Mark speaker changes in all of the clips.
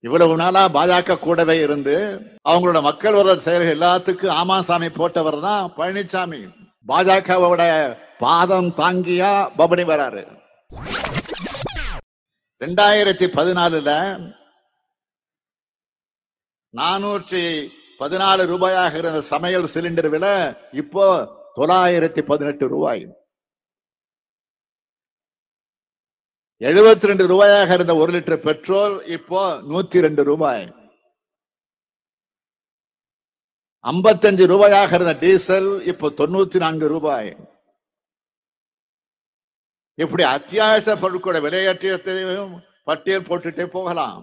Speaker 1: இவ்வளவு நாளா பாஜக கூடவே இருந்து அவங்களோட மக்கள் விரோத செயல்கள் எல்லாத்துக்கும் ஆமாசாமி போட்டவர் தான் பழனிசாமி. பாஜகவோட பாதம் தாங்கியா பபனி வராரு. 2014 414 ரூபாயாக இருந்த சமையல் சிலிண்டர் விலை இப்போ 918 ரூபாய். 72 ரூபாயாக இருந்த 1 லிட்டர் பெட்ரோல் இப்போ 102 ரூபாய். 55 ரூபாயாக இருந்த டீசல் இப்போ 94 ரூபாய். இப்படி அத்தியாவசிய பொருட்களோட விலையேற்றத்தையும் பட்டியல் போட்டுட்டே போகலாம்.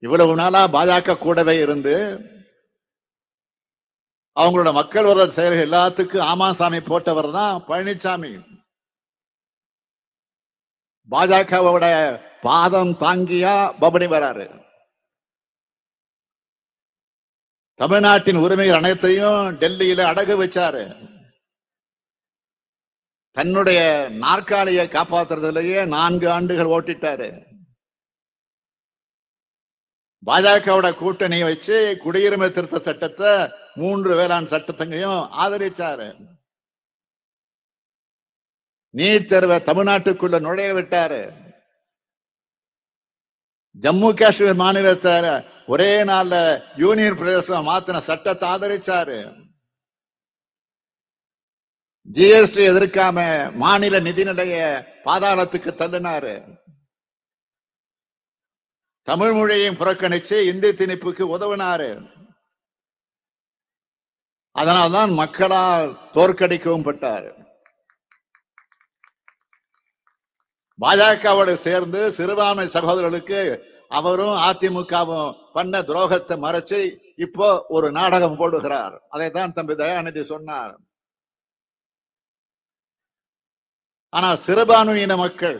Speaker 1: இவ்வளவு நாளா பாஜக கூடவே இருந்து அவங்களோட மக்கள் விரோத செயல்கள் எல்லாத்துக்கும் ஆமாசாமி போட்டவர் தான் பழனிசாமி. பாஜகவோட பாதம் தாங்கியா பபனி வராரு. தமிழ்நாட்டின் உரிமைகள் அனைத்தையும் டெல்லியில அடகு வச்சாரு. தன்னுடைய நாற்காலியை காப்பாற்றுறதுலயே 4 ஆண்டுகள் ஓட்டிட்டாரு. பாஜகவோட கூட்டணியை வச்சு குடியுரிமை திருத்த சட்டத்தை 3 வேளாண் சட்டத்தையும் ஆதரிச்சாரு. நீட் தேர்வை தமிழ்நாட்டுக்குள்ள நுழைய விட்டாரு. ஜம்மு காஷ்மீர் மாநிலத்தை ஒரே நாள்ல யூனியன் பிரதேசம் மாத்தின சட்டத்தை ஆதரிச்சாரு. ஜிஎஸ்டி எதிர்க்காம மாநில நிதிநிலைய பாதாளத்துக்கு தள்ளினாரு. தமிழ் மொழியையும் புறக்கணிச்சு இந்தி திணிப்புக்கு உதவினாரு. அதனால்தான் மக்களால் தோற்கடிக்கவும் பட்டார். பாஜகவோடு சேர்ந்து சிறுபான்மை சகோதரர்களுக்கு அவரும் அதிமுகவும் பண்ண துரோகத்தை மறைச்சு இப்போ ஒரு நாடகம் போடுகிறார். அதைத்தான் தம்பி தயாநிதி சொன்னார். ஆனா சிறுபான்மையின மக்கள்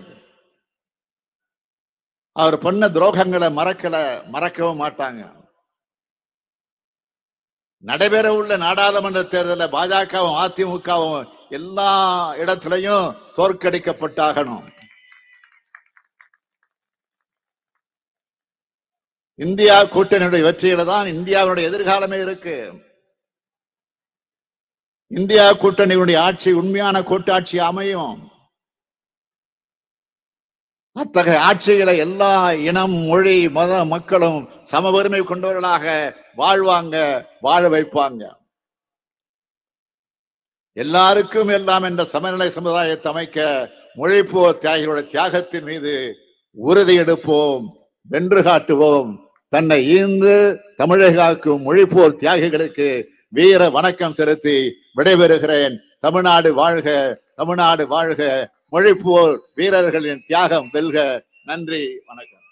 Speaker 1: அவர் பண்ண துரோகங்களை மறக்கவும் மாட்டாங்க. நடைபெற உள்ள நாடாளுமன்ற தேர்தலில் பாஜகவும் அதிமுகவும் எல்லா இடத்திலையும் தோற்கடிக்கப்பட்டாகணும். இந்தியா கூட்டணியுடைய வெற்றியில தான் இந்தியாவுடைய எதிர்காலமே இருக்கு. இந்தியா கூட்டணியுடைய ஆட்சி உண்மையான கூட்டாட்சி அமையும். அத்தகைய ஆட்சிகளை எல்லா இனம், மொழி, மத மக்களும் சம உரிமை கொண்டவர்களாக வாழ்வாங்க, வாழ வைப்பாங்க. எல்லாருக்கும் எல்லாம் என்ற சமநிலை சமுதாயத்தை அமைக்க மொழிப்போர் தியாகிகளுடைய தியாகத்தின் மீது உறுதி எடுப்போம், வென்று காட்டுவோம். தன்னை ஈந்து தமிழகாக்கும் மொழிப்போர் தியாகிகளுக்கு வீர வணக்கம் செலுத்தி விடைபெறுகிறேன். தமிழ்நாடு வாழ்க, தமிழ்நாடு வாழ்க. மொழிப்போர் வீரர்களின் தியாகம் வெல்க. நன்றி, வணக்கம்.